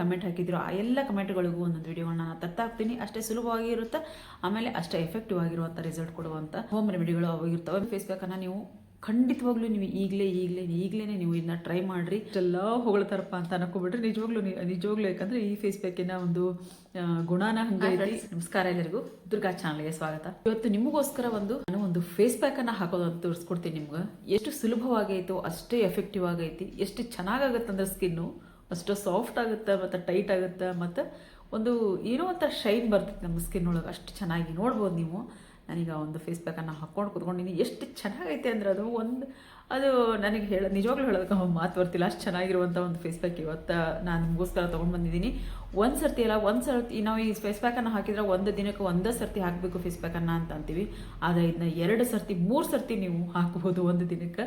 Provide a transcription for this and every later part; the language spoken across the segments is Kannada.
ಕಮೆಂಟ್ ಹಾಕಿದ್ರು ಆ ಎಲ್ಲ ಕಮೆಂಟ್ಗಳಿಗೂ ಒಂದೊಂದು ವಿಡಿಯೋಗಳನ್ನ ನಾನು ತರ್ತಾ ಹೋಗ್ತೀನಿ. ಅಷ್ಟೇ ಸುಲಭವಾಗಿ ಇರುತ್ತೆ, ಆಮೇಲೆ ಅಷ್ಟೇ ಎಫೆಕ್ಟಿವ್ ಆಗಿರುವಂಥ ರಿಸಲ್ಟ್ ಕೊಡುವಂಥ ಹೋಮ್ ರೆಮಿಡಿಗಳು ಅವು ಇರ್ತವೆ. ಫೇಸ್ ಪ್ಯಾಕನ್ನು ನೀವು ಖಂಡಿತವಾಗ್ಲೂ ನೀವು ಈಗಲೇ ನೀವು ಇದನ್ನ ಟ್ರೈ ಮಾಡಿರಿ. ಎಲ್ಲ ಹೊಗಳ್ತಾರಪ್ಪ ಅಂತ ಅನ್ಕೋಬಿಟ್ರೆ ನಿಜವಾಗ್ಲೂ ಯಾಕಂದರೆ ಈ ಫೇಸ್ ಪ್ಯಾಕಿನ ಒಂದು ಗುಣಾನ ಹಂಗೆ. ನಮಸ್ಕಾರ ಎಲ್ಲರಿಗೂ, ದುರ್ಗಾ ಚಾನಲ್ಗೆ ಸ್ವಾಗತ. ಇವತ್ತು ನಿಮಗೋಸ್ಕರ ನಾನು ಒಂದು ಫೇಸ್ ಪ್ಯಾಕನ್ನು ಹಾಕೋದು ಅಂತ ತೋರಿಸ್ಕೊಡ್ತೀನಿ ನಿಮ್ಗೆ. ಎಷ್ಟು ಸುಲಭವಾಗೈತೋ ಅಷ್ಟೇ ಎಫೆಕ್ಟಿವ್ ಆಗೈತಿ. ಎಷ್ಟು ಚೆನ್ನಾಗಾಗುತ್ತೆ ಅಂದ್ರೆ ಸ್ಕಿನ್ನು ಅಷ್ಟು ಸಾಫ್ಟ್ ಆಗುತ್ತೆ ಮತ್ತು ಟೈಟ್ ಆಗುತ್ತೆ ಮತ್ತು ಒಂದು ಏನೋ ಒಂಥರ ಶೈನ್ ಬರ್ತೈತೆ ನಮ್ಮ ಸ್ಕಿನ್ ಒಳಗೆ. ಅಷ್ಟು ಚೆನ್ನಾಗಿ ನೋಡ್ಬೋದು ನೀವು. ನಾನೀಗ ಒಂದು ಫೇಸ್ ಪ್ಯಾಕನ್ನು ಹಾಕ್ಕೊಂಡು ಕೂತ್ಕೊಂಡಿನಿ. ಎಷ್ಟು ಚೆನ್ನಾಗೈತೆ ಅಂದರೆ ಅದು ನನಗೆ ನಿಜವಾಗ್ಲೂ ಹೇಳೋದಕ್ಕೆ ಮಾತು ಬರ್ತಿಲ್ಲ. ಅಷ್ಟು ಚೆನ್ನಾಗಿರುವಂಥ ಒಂದು ಫೇಸ್ ಪ್ಯಾಕ್ ಇವತ್ತು ನಾನು ನಿಮಗೋಸ್ಕರ ತೊಗೊಂಡು ಬಂದಿದ್ದೀನಿ. ಒಂದು ಸರ್ತಿ ನಾವು ಈ ಫೇಸ್ ಪ್ಯಾಕನ್ನು ಹಾಕಿದ್ರೆ ಒಂದು ದಿನಕ್ಕೆ ಒಂದೇ ಸರ್ತಿ ಹಾಕಬೇಕು ಫೇಸ್ ಪ್ಯಾಕನ್ನು ಅಂತ ಅಂತೀವಿ. ಆದರೆ ಇದನ್ನ 2 ಸರ್ತಿ 3 ಸರ್ತಿ ನೀವು ಹಾಕ್ಬೋದು ಒಂದು ದಿನಕ್ಕೆ.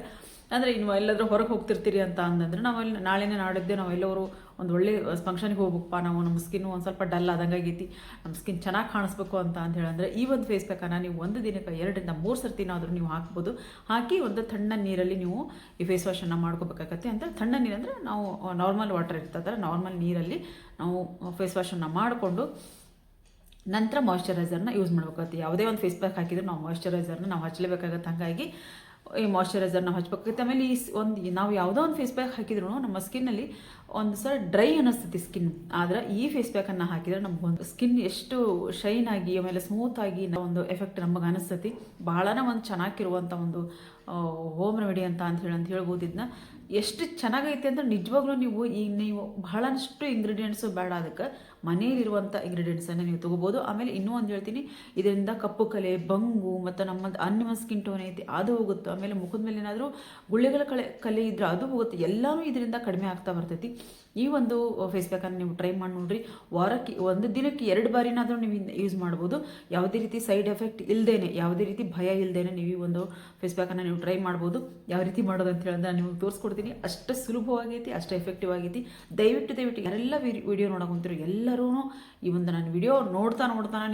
ಅಂದರೆ ಇನ್ನು ಎಲ್ಲಾದರೂ ಹೊರಗೆ ಹೋಗ್ತಿರ್ತೀರಿ ಅಂತ ಅಂದಂದ್ರೆ ನಾಳೆನೇ ನಾಡಿದ್ದೆ ನಾವೆಲ್ಲರೂ ಒಂದು ಒಳ್ಳೆ ಫಂಕ್ಷನ್ಗೆ ಹೋಗ್ಬೇಕಪ್ಪ, ನಮ್ಮ ಸ್ಕಿನ್ ಒಂದು ಸ್ವಲ್ಪ ಡಲ್ ಆದಂಗಾಗೈತಿ, ನಮ್ಮ ಸ್ಕಿನ್ ಚೆನ್ನಾಗಿ ಕಾಣಿಸ್ಬೇಕು ಅಂತ ಹೇಳಂದ್ರೆ ಈ ಒಂದು ಫೇಸ್ ಪ್ಯಾಕನ್ನು ನೀವು ಒಂದು ದಿನಕ್ಕೆ 2 ರಿಂದ 3 ಸರ್ತಿನಾದರೂ ನೀವು ಹಾಕ್ಬೋದು. ಹಾಕಿ ಒಂದು ತಣ್ಣ ನೀರಲ್ಲಿ ನೀವು ಈ ಫೇಸ್ ವಾಶನ್ನು ಮಾಡ್ಕೋಬೇಕಾಗತ್ತೆ. ಅಂತ ತಣ್ಣ ನೀರಂದರೆ ನಾವು ನಾರ್ಮಲ್ ವಾಟರ್ ಇರ್ತದೆ, ನಾರ್ಮಲ್ ನೀರಲ್ಲಿ ನಾವು ಫೇಸ್ ವಾಶನ್ನು ಮಾಡಿಕೊಂಡು ನಂತರ ಮಾಯ್ಶ್ಚರೈಸರ್ನ ಯೂಸ್ ಮಾಡ್ಬೇಕಾಗತ್ತೆ. ಯಾವುದೇ ಒಂದು ಫೇಸ್ ಪ್ಯಾಕ್ ಹಾಕಿದ್ರೆ ನಾವು ಮಾಯ್ಶ್ಚರೈಸರ್ನ ನಾವು ಹಚ್ಚಲೇಬೇಕಾಗತ್ತೆ. ಹಾಗಾಗಿ ಈ ಮಾಯ್ಶ್ಚರೈಸರ್ ನಾವು ಹಚ್ಬೇಕಾಗುತ್ತೆ. ಆಮೇಲೆ ನಾವು ಯಾವುದೋ ಒಂದು ಫೇಸ್ ಪ್ಯಾಕ್ ಹಾಕಿದ್ರು ನಮ್ಮ ಸ್ಕಿನ್ನಲ್ಲಿ ಒಂದು ಸಲ ಡ್ರೈ ಅನ್ನಿಸ್ತೈತಿ ಸ್ಕಿನ್. ಆದರೆ ಈ ಫೇಸ್ ಪ್ಯಾಕನ್ನು ಹಾಕಿದರೆ ನಮಗೊಂದು ಸ್ಕಿನ್ ಎಷ್ಟು ಶೈನ್ ಆಗಿ ಆಮೇಲೆ ಸ್ಮೂತ್ ಆಗಿ ಒಂದು ಎಫೆಕ್ಟ್ ನಮಗೆ ಅನಿಸ್ತೈತಿ. ಭಾಳನೇ ಒಂದು ಚೆನ್ನಾಗಿರುವಂಥ ಒಂದು ಹೋಮ್ ರೆಮಿಡಿ ಅಂತ ಹೇಳ್ಬೋದು. ಇದನ್ನ ಎಷ್ಟು ಚೆನ್ನಾಗೈತೆ ಅಂದರೆ ನಿಜವಾಗ್ಲೂ ನೀವು ಬಹಳಷ್ಟು ಇಂಗ್ರೀಡಿಯೆಂಟ್ಸು ಬೇಡ, ಅದಕ್ಕೆ ಮನೆಯಲ್ಲಿರುವಂಥ ಇಂಗ್ರೀಡಿಯೆಂಟ್ಸನ್ನು ನೀವು ತೊಗೋಬೋದು. ಆಮೇಲೆ ಇನ್ನೂ ಒಂದು ಹೇಳ್ತೀನಿ, ಇದರಿಂದ ಕಪ್ಪು ಕಲೆ, ಬಂಗು ಮತ್ತು ನಮ್ಮ ಸ್ಕಿನ್ ಟೋನ್ ಐತಿ ಅದು ಹೋಗುತ್ತೆ. ಆಮೇಲೆ ಮುಖದ ಮೇಲೆ ಏನಾದರೂ ಗುಳ್ಳೆಗಳ ಕಲೆ ಇದ್ರೆ ಅದು ಹೋಗುತ್ತೆ. ಎಲ್ಲನೂ ಇದರಿಂದ ಕಡಿಮೆ ಆಗ್ತಾ ಬರ್ತೈತಿ. ಈ ಒಂದು ಫೇಸ್ ಪ್ಯಾಕನ್ನು ನೀವು ಟ್ರೈ ಮಾಡಿ ನೋಡ್ರಿ. ವಾರಕ್ಕೆ ಒಂದು ದಿನಕ್ಕೆ 2 ಬಾರಿನಾದರೂ ನೀವು ಯೂಸ್ ಮಾಡ್ಬೋದು. ಯಾವುದೇ ರೀತಿ ಸೈಡ್ ಎಫೆಕ್ಟ್ ಇಲ್ಲದೇನೆ, ಯಾವುದೇ ರೀತಿ ಭಯ ಇಲ್ಲದೇನೆ ನೀವು ಈ ಒಂದು ಫೇಸ್ ಪ್ಯಾಕನ್ನು ನೀವು ಟ್ರೈ ಮಾಡ್ಬೋದು. ಯಾವ ರೀತಿ ಮಾಡೋದು ಅಂತ ಹೇಳಿದ್ರೆ ನಿಮಗೆ ತೋರಿಸ್ಕೊಡ್ತೀನಿ. ಅಷ್ಟು ಸುಲಭವಾಗೈತಿ, ಅಷ್ಟು ಎಫೆಕ್ಟಿವ್ ಆಗೈತಿ. ದಯವಿಟ್ಟು ಯಾರೆಲ್ಲ ವಿಡಿಯೋ ನೋಡೋಕಂತೀರೋ ಎಲ್ಲರೂ ಈ ಒಂದು ನಾನು ವಿಡಿಯೋ ನೋಡ್ತಾ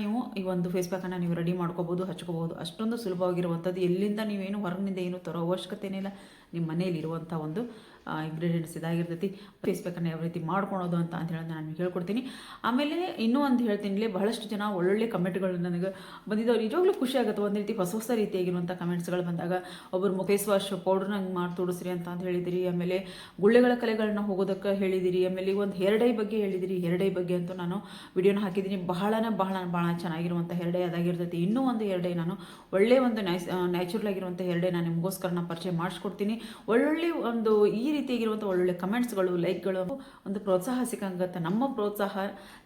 ನೀವು ಈ ಒಂದು ಫೇಸ್ ಪ್ಯಾಕನ್ನು ನೀವು ರೆಡಿ ಮಾಡ್ಕೋಬೋದು, ಹಚ್ಕೋಬೋದು. ಅಷ್ಟೊಂದು ಸುಲಭವಾಗಿರುವಂಥದ್ದು. ಎಲ್ಲಿಂದ ನೀವೇನು ಹೊರಗಿನಿಂದ ಏನು ತರೋ ಅವಶ್ಯಕತೆನೇ ಇಲ್ಲ. ನಿಮ್ಮ ಮನೆಯಲ್ಲಿರುವಂಥ ಒಂದು ಇಂಗ್ರೀಡಿಯೆಂಟ್ಸ್ ಇದಾಗಿರ್ತೈತಿ. ಫೇಸ್ ಪ್ಯಾಕನ್ನು ಯಾವ ರೀತಿ ಮಾಡ್ಕೊಳೋದು ಅಂತ ಹೇಳೋದು ನಾನು ಹೇಳ್ಕೊಡ್ತೀನಿ. ಆಮೇಲೆ ಇನ್ನೂ ಒಂದು ಹೇಳ್ತೀನಿ, ಬಹಳಷ್ಟು ಜನ ಒಳ್ಳೊಳ್ಳೆ ಕಮೆಂಟ್ಗಳು ನನಗೆ ಬಂದಿದ್ದವ್ರು. ನಿಜವಾಗ್ಲೂ ಖುಷಿ ಆಗುತ್ತೆ. ಒಂದು ರೀತಿ ಹೊಸ ರೀತಿಯಾಗಿರುವಂಥ ಕಮೆಂಟ್ಸ್ಗಳು ಬಂದಾಗ ಒಬ್ಬರು ಫೇಸ್ ವಾಶ್ ಪೌಡ್ರ್ ನಂಗೆ ಮಾಡಿ ತೋರಿಸ್ರಿ ಅಂತ ಹೇಳಿದಿರಿ. ಆಮೇಲೆ ಗುಳ್ಳೆಗಳ ಕಲೆಗಳನ್ನ ಹೋಗೋದಕ್ಕೆ ಹೇಳಿದಿರಿ. ಆಮೇಲೆ ಒಂದು ಹೇರ್ ಡೈ ಬಗ್ಗೆ ಹೇಳಿದಿರಿ. ಹೇರ್ ಡೈ ಬಗ್ಗೆ ಅಂತೂ ನಾನು ವಿಡಿಯೋನ ಹಾಕಿದ್ದೀನಿ. ಬಹಳ ಚೆನ್ನಾಗಿರುವಂಥ ಹೇರ್ ಡೈ ಅದಾಗಿರ್ತೈತಿ. ಇನ್ನೂ ಒಂದು ಹೇರ್ ಡೈ ನಾನು ಒಳ್ಳೆ ಒಂದು ನ್ಯಾಚುರಲ್ ಆಗಿರುವಂಥ ಹೇರ್ ಡೈ ನಾನು ನಿಮಗೋಸ್ಕರ ನಾನು ಪರಿಚಯ ಮಾಡಿಸ್ಕೊಡ್ತೀನಿ. ಒಳ್ಳೊಳ್ಳೆ ಒಂದು ಈ ರೀತಿಯಾಗಿರುವಂಥ ಒಳ್ಳೊಳ್ಳೆ ಕಮೆಂಟ್ಸ್ಗಳು, ಲೈಕ್ಗಳು, ಒಂದು ಪ್ರೋತ್ಸಾಹ ಸಿಕ್ಕಂಗತ್ತೆ. ನಮ್ಮ ಪ್ರೋತ್ಸಾಹ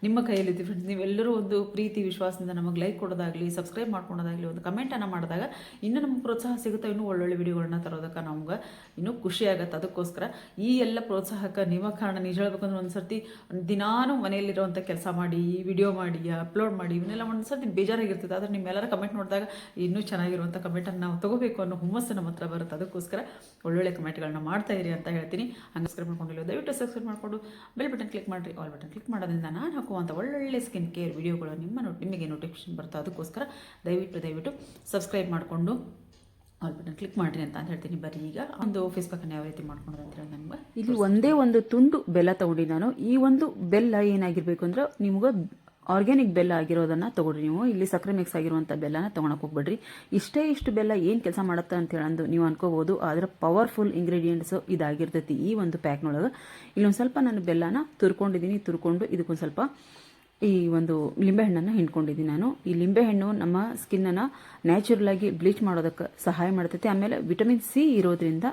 ನಿಮ್ಮ ಕೈಯಲ್ಲಿದೆ ಫ್ರೆಂಡ್ಸ್. ನೀವೆಲ್ಲರೂ ಒಂದು ಪ್ರೀತಿ ವಿಶ್ವಾಸದಿಂದ ನಮಗೆ ಲೈಕ್ ಕೊಡೋದಾಗಲಿ, ಸಬ್ಸ್ಕ್ರೈಬ್ ಮಾಡ್ಕೊಳೋದಾಗಲಿ, ಒಂದು ಕಮೆಂಟನ್ನು ಮಾಡಿದಾಗ ಇನ್ನೂ ನಮಗೆ ಪ್ರೋತ್ಸಾಹ ಸಿಗುತ್ತೆ. ಇನ್ನೂ ಒಳ್ಳೊಳ್ಳೆ ವಿಡಿಯೋಗಳನ್ನ ತರೋದಕ್ಕೆ ನಮ್ಗೆ ಇನ್ನೂ ಖುಷಿ ಆಗುತ್ತೆ. ಅದಕ್ಕೋಸ್ಕರ ಈ ಎಲ್ಲ ಪ್ರೋತ್ಸಾಹಕ್ಕೆ ನಿಮ್ಮ ಕಾರಣ. ನಿಜ ಹೇಳ್ಬೇಕಂದ್ರೆ ಒಂದು ಸರ್ತಿ ದಿನಾನು ಮನೆಯಲ್ಲಿರುವಂಥ ಕೆಲಸ ಮಾಡಿ, ವಿಡಿಯೋ ಮಾಡಿ, ಅಪ್ಲೋಡ್ ಮಾಡಿ, ಇವನ್ನೆಲ್ಲ ಒಂದು ಸರ್ತಿ ಬೇಜಾರಾಗಿರ್ತದೆ. ಆದರೆ ನಿಮ್ಮೆಲ್ಲರ ಕಮೆಂಟ್ ನೋಡಿದಾಗ ಇನ್ನೂ ಚೆನ್ನಾಗಿರುವಂಥ ಕಮೆಂಟನ್ನು ನಾವು ತಗೋಬೇಕು ಅನ್ನೋ ಹುಮ್ಮಸ್ಸು ನಮ್ಮ ಹತ್ರ ಬರುತ್ತೆ. ಅದಕ್ಕೋಸ್ಕರ ಒಳ್ಳೊಳ್ಳೆ ಕಮೆಂಟ್ಗಳನ್ನ ಮಾಡ್ತಾ ಇರಿ ಅಂತ ಹೇಳ್ತೀನಿ. ಹಂಗೆ ಸಬ್ಸ್ಕ್ರೈಬ್ ಮಾಡ್ಕೊಂಡಿಲ್ಲ ದಯವಿಟ್ಟು ಸಬ್ಸ್ಕ್ರೈಬ್ ಮಾಡಿಕೊಂಡು ಬೆಲ್ ಬಟನ್ ಕ್ಲಿಕ್ ಮಾಡಿರಿ. ಆಲ್ ಬಟನ್ ಕ್ಲಿಕ್ ಮಾಡೋದ್ರಿಂದ ನಾನು ಹಾಕುವಂಥ ಒಳ್ಳೊಳ್ಳೆ ಸ್ಕಿನ್ ಕೇರ್ ವಿಡಿಯೋಗಳು ನಿಮಗೆ ನೋಟಿಫಿಕೇಶನ್ ಬರುತ್ತೆ. ಅದಕ್ಕೋಸ್ಕರ ದಯವಿಟ್ಟು ಸಬ್ಸ್ಕ್ರೈಬ್ ಮಾಡಿಕೊಂಡು ಆಲ್ ಬಟನ್ ಕ್ಲಿಕ್ ಮಾಡಿರಿ ಅಂತ ಹೇಳ್ತೀನಿ. ಬರೀ ಈಗ ಒಂದು ಫೇಸ್ ಪ್ಯಾಕನ್ನು ಯಾವ ರೀತಿ ಮಾಡ್ಕೊಳೋದು ಅಂತ ಹೇಳಿ ನಮ್ಗೆ ಇಲ್ಲಿ ಒಂದೇ ಒಂದು ತುಂಡು ಬೆಲ್ಲ ತೊಗೊಂಡು ನಾನು. ಈ ಒಂದು ಬೆಲ್ಲ ಏನಾಗಿರಬೇಕು ಅಂದ್ರೆ ನಿಮ್ಗೆ ಆರ್ಗ್ಯಾನಿಕ್ ಬೆಲ್ಲ ಆಗಿರೋದನ್ನು ತೊಗೊಳ್ರಿ. ನೀವು ಇಲ್ಲಿ ಸಕ್ಕರೆ ಮಿಕ್ಸ್ ಆಗಿರುವಂಥ ಬೆಲ್ಲನ ತೊಗೊಳಕ್ಕೆ ಹೋಗ್ಬೇಡ್ರಿ. ಇಷ್ಟು ಬೆಲ್ಲ ಏನು ಕೆಲಸ ಮಾಡುತ್ತೆ ಅಂತ ಹೇಳಂದು ನೀವು ಅನ್ಕೋಬೋದು. ಆದರೆ ಪವರ್ಫುಲ್ ಇಂಗ್ರೀಡಿಯೆಂಟ್ಸು ಇದಾಗಿರ್ತೈತಿ ಈ ಒಂದು ಪ್ಯಾಕ್ನೊಳಗೆ. ಇಲ್ಲೊಂದು ಸ್ವಲ್ಪ ನಾನು ಬೆಲ್ಲನ ತುರ್ಕೊಂಡು ಇದಕ್ಕೊಂದು ಸ್ವಲ್ಪ ಈ ಒಂದು ಲಿಂಬೆಹಣ್ಣನ್ನು ಹಿಂಡ್ಕೊಂಡಿದ್ದೀನಿ ನಾನು. ಈ ಲಿಂಬೆಹಣ್ಣು ನಮ್ಮ ಸ್ಕಿನ್ನನ್ನು ನ್ಯಾಚುರಲ್ ಆಗಿ ಬ್ಲೀಚ್ ಮಾಡೋದಕ್ಕೆ ಸಹಾಯ ಮಾಡ್ತೈತಿ. ಆಮೇಲೆ ವಿಟಮಿನ್ ಸಿ ಇರೋದ್ರಿಂದ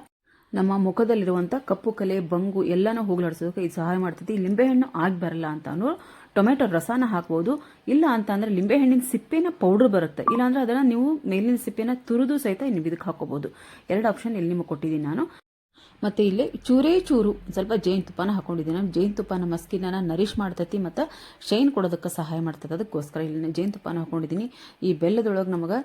ನಮ್ಮ ಮುಖದಲ್ಲಿರುವಂಥ ಕಪ್ಪು ಕಲೆ, ಬಂಗು ಎಲ್ಲನೂ ಹೋಗ್ಲಾಡಿಸೋದಕ್ಕೆ ಇದು ಸಹಾಯ ಮಾಡ್ತೈತಿ. ಈ ಲಿಂಬೆಹಣ್ಣು ಆಗಿ ಬರಲ್ಲ ಅಂತ ಟೊಮೆಟೊ ರಸನ ಹಾಕ್ಬೋದು. ಇಲ್ಲ ಅಂತ ಅಂದ್ರೆ ಲಿಂಬೆಹಣ್ಣಿನ ಸಿಪ್ಪೆನ ಪೌಡರ್ ಬರುತ್ತೆ. ಇಲ್ಲಾಂದ್ರೆ ಅದನ್ನು ನೀವು ಮೇಲಿನ ಸಿಪ್ಪೆನ ತುರಿದು ಸಹಿತ ನೀವು ಇದಕ್ಕೆ ಹಾಕೋಬಹುದು. 2 ಆಪ್ಷನ್ ಇಲ್ಲಿ ನಿಮಗೆ ಕೊಟ್ಟಿದ್ದೀನಿ ನಾನು. ಮತ್ತು ಇಲ್ಲಿ ಚೂರು ಸ್ವಲ್ಪ ಜೇನುತುಪ್ಪನ ಹಾಕೊಂಡಿದ್ದೀನಿ. ಜೇನುತುಪ್ಪ ನಮ್ಮ ಸ್ಕಿನ್ನನ್ನು ನರಿಶ್ ಮಾಡ್ತೈತಿ ಮತ್ತು ಶೈನ್ ಕೊಡೋದಕ್ಕೆ ಸಹಾಯ ಮಾಡ್ತದೆ. ಅದಕ್ಕೋಸ್ಕರ ಇಲ್ಲಿ ಜೇನುತುಪ್ಪನ ಹಾಕೊಂಡಿದ್ದೀನಿ. ಈ ಬೆಲ್ಲದೊಳಗೆ ನಮಗೆ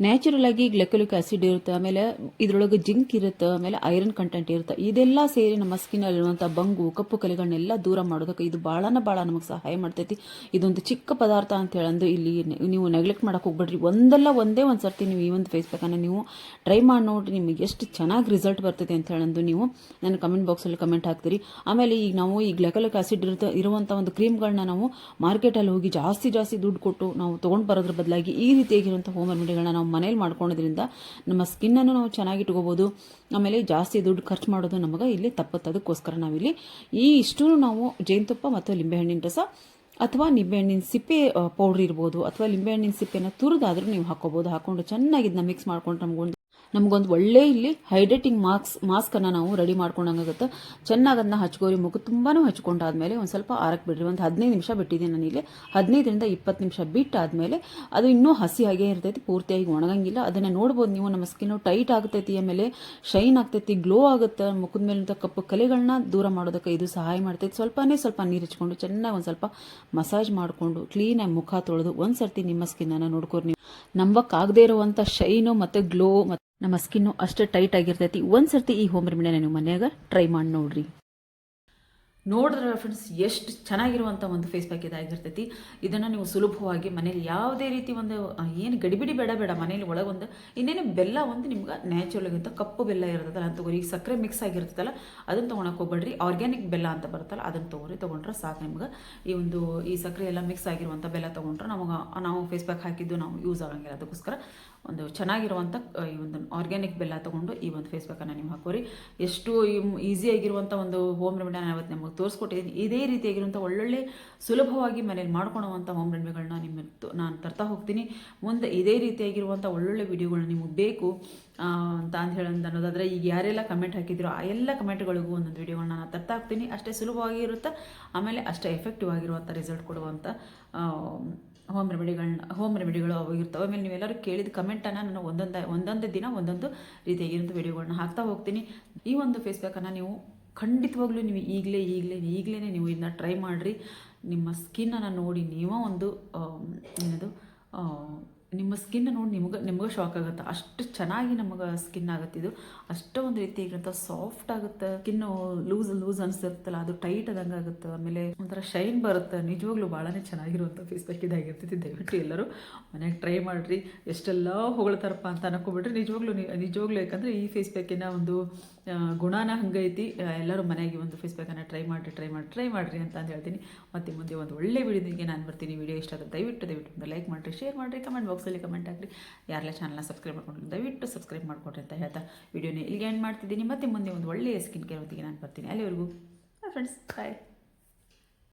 ನ್ಯಾಚುರಲ್ ಆಗಿ ಗ್ಲೈಕೋಲಿಕ್ ಆಸಿಡ್ ಇರುತ್ತೆ, ಆಮೇಲೆ ಇದರೊಳಗೆ ಜಿಂಕ್ ಇರುತ್ತೆ, ಆಮೇಲೆ ಐರನ್ ಕಂಟೆಂಟ್ ಇರುತ್ತೆ. ಇದೆಲ್ಲ ಸೇರಿ ನಮ್ಮ ಸ್ಕಿನ್ ಅಲ್ಲಿರುವಂಥ ಬಂಗು ಕಪ್ಪು ಕಲೆಗಳನ್ನೆಲ್ಲ ದೂರ ಮಾಡೋದಕ್ಕೆ ಇದು ಭಾಳ ನಮಗೆ ಸಹಾಯ ಮಾಡ್ತೈತಿ. ಇದೊಂದು ಚಿಕ್ಕ ಪದಾರ್ಥ ಅಂತ ಹೇಳಂದು ಇಲ್ಲಿ ನೀವು ನೆಗ್ಲೆಕ್ಟ್ ಮಾಡಕ್ಕೆ ಹೋಗ್ಬೇಡ್ರಿ. ಒಂದೇ ಒಂದು ಸರ್ತಿ ನೀವು ಈ ಒಂದು ಫೇಸ್ ಪ್ಯಾಕನ್ನು ನೀವು ಟ್ರೈ ಮಾಡಿ ನೋಡ್ರಿ, ನಿಮಗೆ ಎಷ್ಟು ಚೆನ್ನಾಗಿ ರಿಸಲ್ಟ್ ಬರ್ತೈತೆ ಅಂತ ಹೇಳಂದು ನೀವು ನನ್ನ ಕಮೆಂಟ್ ಬಾಕ್ಸಲ್ಲಿ ಕಮೆಂಟ್ ಹಾಕ್ತೀರಿ. ಆಮೇಲೆ ಈಗ ನಾವು ಈ ಗ್ಲೈಕೋಲಿಕ್ ಆಸಿಡ್ ಇರುವಂಥ ಒಂದು ಕ್ರೀಮ್ಗಳನ್ನ ನಾವು ಮಾರ್ಕೆಟಲ್ಲಿ ಹೋಗಿ ಜಾಸ್ತಿ ದುಡ್ಡು ಕೊಟ್ಟು ನಾವು ತೊಗೊಂಡು ಬರೋದ್ರ ಬದಲಾಗಿ ಈ ರೀತಿಯಾಗಿರುವಂಥ ಹೋಮ್ ರೆಮಿಡಿಗಳನ್ನ ನಾವು ಮನೇಲಿ ಮಾಡ್ಕೊಳೋದ್ರಿಂದ ನಮ್ಮ ಸ್ಕಿನ್ನನ್ನು ನಾವು ಚೆನ್ನಾಗಿ ಇಟ್ಕೋಬೋದು. ಆಮೇಲೆ ಜಾಸ್ತಿ ದುಡ್ಡು ಖರ್ಚು ಮಾಡೋದು ನಮಗೆ ಇಲ್ಲಿ ತಪ್ಪುತ್ತೆ. ಅದಕ್ಕೋಸ್ಕರ ನಾವಿಲ್ಲಿ ಇಷ್ಟು ನಾವು ಜೇನುತುಪ್ಪ ಮತ್ತು ಲಿಂಬೆಹಣ್ಣಿನ ರಸ ಅಥವಾ ನಿಂಬೆಹಣ್ಣಿನ ಸಿಪ್ಪೆ ಪೌಡ್ರ್ ಇರ್ಬೋದು, ಅಥವಾ ಲಿಂಬೆಹಣ್ಣಿನ ಸಿಪ್ಪೆನ ತುರಿದಾದರೂ ನೀವು ಹಾಕೋಬೋದು. ಹಾಕೊಂಡು ಚೆನ್ನಾಗಿ ಇದನ್ನ ಮಿಕ್ಸ್ ಮಾಡ್ಕೊಂಡು ನಮಗೊಂದು ಒಳ್ಳೆ ಇಲ್ಲಿ ಹೈಡ್ರೇಟಿಂಗ್ ಮಾಸ್ಕನ್ನು ನಾವು ರೆಡಿ ಮಾಡ್ಕೊಂಡಂಗಾಗುತ್ತೆ. ಚೆನ್ನಾಗಿ ಅದನ್ನ ಹಚ್ಕೋರಿ, ಮುಖ ತುಂಬಾ ಹಚ್ಕೊಂಡಾದ್ಮೇಲೆ ಒಂದು ಸ್ವಲ್ಪ ಆರಕ್ಕೆ ಬಿಡ್ರಿ. ಒಂದು 15 ನಿಮಿಷ ಬಿಟ್ಟಿದ್ದೀನಿ ನಾನಿಲ್ಲಿ. 15ರಿಂದ 20 ನಿಮಿಷ ಬಿಟ್ಟಾದ್ಮೇಲೆ ಅದು ಇನ್ನೂ ಹಸಿ ಹಾಗೆ ಇರ್ತೈತಿ, ಪೂರ್ತಿಯಾಗಿ ಒಣಗಂಗಿಲ್ಲ. ಅದನ್ನು ನೋಡ್ಬೋದು ನೀವು, ನಮ್ಮ ಸ್ಕಿನ್ನು ಟೈಟ್ ಆಗ್ತೈತಿ, ಆಮೇಲೆ ಶೈನ್ ಆಗ್ತೈತಿ, ಗ್ಲೋ ಆಗುತ್ತೆ. ಮುಖದ ಮೇಲಿಂದ ಕಪ್ಪು ಕಲೆಗಳನ್ನ ದೂರ ಮಾಡೋದಕ್ಕೆ ಇದು ಸಹಾಯ ಮಾಡ್ತೈತಿ. ಸ್ವಲ್ಪ ನೀರು ಹಚ್ಕೊಂಡು ಚೆನ್ನಾಗಿ ಒಂದು ಸ್ವಲ್ಪ ಮಸಾಜ್ ಮಾಡಿಕೊಂಡು ಕ್ಲೀನಾಗಿ ಮುಖ ತೊಳೆದು ಒಂದು ಸರ್ತಿ ನಿಮ್ಮ ಸ್ಕಿನ್ನನ್ನು ನೋಡ್ಕೋರಿ. ನೀವು ನಂಬಕ್ಕಾಗದೇ ಇರುವಂಥ ಶೈನು ಮತ್ತು ಗ್ಲೋ ಮತ್ತು ನಮ್ಮ ಸ್ಕಿನ್ನು ಅಷ್ಟೇ ಟೈಟ್ ಆಗಿರ್ತೈತಿ. ಒಂದು ಸರ್ತಿ ಈ ಹೋಮ್ ರೆಮಿಡಿನ ನೀವು ಮನ್ಯಾಗ ಟ್ರೈ ಮಾಡಿ ನೋಡ್ರಿ. ನೋಡಿದ್ರೆ ಫ್ರೆಂಡ್ಸ್ ಎಷ್ಟು ಚೆನ್ನಾಗಿರುವಂಥ ಒಂದು ಫೇಸ್ ಪ್ಯಾಕ್ ಇದಾಗಿರ್ತೈತಿ. ಇದನ್ನು ನೀವು ಸುಲಭವಾಗಿ ಮನೇಲಿ ಯಾವುದೇ ರೀತಿ ಒಂದು ಏನು ಗಡಿಬಿಡಿ ಬೇಡ ಮನೇಲಿ ಒಳಗೊಂದು ಇನ್ನೇನು ಬೆಲ್ಲ ಒಂದು ನಿಮ್ಗೆ ನ್ಯಾಚುರಲ್ ಆಗಿಂತ ಕಪ್ಪು ಬೆಲ್ಲ ಇರ್ತದಲ್ಲ ಅಂತ ತಗೋರಿ. ಈಗ ಸಕ್ಕರೆ ಮಿಕ್ಸ್ ಆಗಿರ್ತದಲ್ಲ ಅದನ್ನು ತೊಗೊಳಕ್ಕೆ ಹೋಗ್ಬೇಡ್ರಿ. ಆರ್ಗ್ಯಾನಿಕ್ ಬೆಲ್ಲ ಅಂತ ಬರುತ್ತಲ್ಲ ಅದನ್ನು ತೊಗೊಂಡ್ರೆ ಸಾಕು ನಿಮ್ಗೆ. ಈ ಸಕ್ಕರೆ ಎಲ್ಲ ಮಿಕ್ಸ್ ಆಗಿರುವಂಥ ಬೆಲ್ಲ ತೊಗೊಂಡ್ರೆ ನಾವು ಫೇಸ್ ಪ್ಯಾಕ್ ಹಾಕಿದ್ದು ನಾವು ಯೂಸ್ ಆಗಂಗಿಲ್ಲ. ಅದಕ್ಕೋಸ್ಕರ ಒಂದು ಚೆನ್ನಾಗಿರುವಂಥ ಈ ಒಂದು ಆರ್ಗ್ಯಾನಿಕ್ ಬೆಲ್ಲ ತೊಗೊಂಡು ಈ ಒಂದು ಫೇಸ್ ಪ್ಯಾಕನ್ನು ನೀವು ಹಾಕೋರಿ. ಎಷ್ಟು ಈಸಿಯಾಗಿರುವಂಥ ಒಂದು ಹೋಮ್ ರೆಮಿಡಿನ ಅವತ್ತು ನಮಗೆ ತೋರಿಸ್ಕೊಟ್ಟಿದ್ದೀನಿ. ಇದೇ ರೀತಿಯಾಗಿರುವಂಥ ಒಳ್ಳೊಳ್ಳೆ ಸುಲಭವಾಗಿ ಮನೇಲಿ ಮಾಡ್ಕೊಳುವಂಥ ಹೋಮ್ ರೆಮಿಡಿಗಳನ್ನ ನಾನು ತರ್ತಾ ಹೋಗ್ತೀನಿ. ಮುಂದೆ ಇದೇ ರೀತಿಯಾಗಿರುವಂಥ ಒಳ್ಳೊಳ್ಳೆ ವಿಡಿಯೋಗಳನ್ನ ನಿಮಗೆ ಬೇಕು ಅಂತ ಅನ್ನೋದಾದರೆ ಈಗ ಯಾರೆಲ್ಲ ಕಮೆಂಟ್ ಹಾಕಿದ್ರು ಆ ಎಲ್ಲ ಕಮೆಂಟ್ಗಳಿಗೂ ಒಂದೊಂದು ವಿಡಿಯೋಗಳನ್ನ ನಾನು ತರ್ತಾ ಹೋಗ್ತೀನಿ. ಅಷ್ಟೇ ಸುಲಭವಾಗಿ ಇರುತ್ತೆ, ಆಮೇಲೆ ಅಷ್ಟೇ ಎಫೆಕ್ಟಿವ್ ಆಗಿರುವಂಥ ರಿಸಲ್ಟ್ ಕೊಡುವಂಥ ಹೋಮ್ ರೆಮಿಡಿಗಳು ಅವಾಗಿರ್ತವೆ. ಆಮೇಲೆ ನೀವೆಲ್ಲರೂ ಕೇಳಿದ ಕಮೆಂಟನ್ನು ನಾನು ಒಂದೊಂದೇ ದಿನ ಒಂದೊಂದು ರೀತಿಯಾಗಿರುವಂಥ ವಿಡಿಯೋಗಳನ್ನ ಹಾಕ್ತಾ ಹೋಗ್ತೀನಿ. ಈ ಒಂದು ಫೇಸ್ ಪ್ಯಾಕನ್ನು ನೀವು ಖಂಡಿತವಾಗ್ಲೂ ನೀವು ಈಗಲೇ ನೀವು ಇದನ್ನ ಟ್ರೈ ಮಾಡಿರಿ. ನಿಮ್ಮ ಸ್ಕಿನ್ನನ್ನು ನೋಡಿ ನೀವೇ ಒಂದು ನಿಮ್ಮ ಸ್ಕಿನ್ ನೋಡಿ ನಿಮಗೆ ಶಾಕ್ ಆಗುತ್ತೆ. ಅಷ್ಟು ಚೆನ್ನಾಗಿ ನಮಗೆ ಸ್ಕಿನ್ ಆಗುತ್ತೆ. ಇದು ಅಷ್ಟೇ ಒಂದು ರೀತಿಯಾಗಿರುವಂಥ ಸಾಫ್ಟ್ ಆಗುತ್ತೆ. ಸ್ಕಿನ್ನು ಲೂಸ್ ಅನಿಸಿರುತ್ತಲ್ಲ ಅದು ಟೈಟ್ ಆದಂಗೆ ಆಗುತ್ತೆ. ಆಮೇಲೆ ಒಂಥರ ಶೈನ್ ಬರುತ್ತೆ. ನಿಜವಾಗ್ಲೂ ಭಾಳನೇ ಚೆನ್ನಾಗಿರುವಂಥ ಫೇಸ್ ಪ್ಯಾಕ್ ಇದಾಗಿರ್ತೈತಿ. ದಯವಿಟ್ಟು ಎಲ್ಲರೂ ಮನೆಯಾಗ ಟ್ರೈ ಮಾಡಿರಿ. ಎಷ್ಟೆಲ್ಲ ಹೊಗಳ್ತಾರಪ್ಪ ಅಂತ ಅನ್ಕೊಬಿಟ್ರಿ. ನಿಜವಾಗ್ಲೂ ಯಾಕಂದರೆ ಈ ಫೇಸ್ ಪ್ಯಾಕಿನ ಒಂದು ಗುಣನ ಹಂಗೈತಿ. ಎಲ್ಲರೂ ಮನೆಯಾಗಿ ಒಂದು ಫೇಸ್ ಪ್ಯಾಕನ್ನು ಟ್ರೈ ಮಾಡಿರಿ ಅಂತ ಹೇಳ್ತೀನಿ. ಮತ್ತೆ ಮುಂದೆ ಒಂದು ಒಳ್ಳೆ ವಿಡಿಯೋದಿಗೆ ನಾನು ಬರ್ತೀನಿ. ವಿಡಿಯೋ ಇಷ್ಟ ಆದರೆ ದಯವಿಟ್ಟು ಒಂದು ಲೈಕ್ ಮಾಡಿರಿ, ಶೇರ್ ಮಾಡಿರಿ, ಕಮೆಂಟ್ ಬಾಕ್ಸಲ್ಲಿ ಕಮೆಂಟ್ ಹಾಕಿರಿ. ಯಾರೆಲ್ಲ ಚಾನಲ್ನ ಸಬ್ಸ್ಕ್ರೈಬ್ ಮಾಡ್ಕೊಂಡ್ರೆ ದಯವಿಟ್ಟು ಸಬ್ಸ್ಕ್ರೈಬ್ ಮಾಡ್ಕೊಡ್ರಿ ಅಂತ ಹೇಳ್ತಾ ವಿಡಿಯೋನ ಇಲ್ಲಿಗೆ ಎಂಡ್ ಮಾಡ್ತಿದ್ದೀನಿ. ಮತ್ತೆ ಮುಂದೆ ಒಂದು ಒಳ್ಳೆಯ ಸ್ಕಿನ್ ಕೇರ್ ಹೊತ್ತಿಗೆ ನಾನು ಬರ್ತೀನಿ. ಅಲ್ಲಿವರೆಗೂ ಫ್ರೆಂಡ್ಸ್ ಬಾಯ್.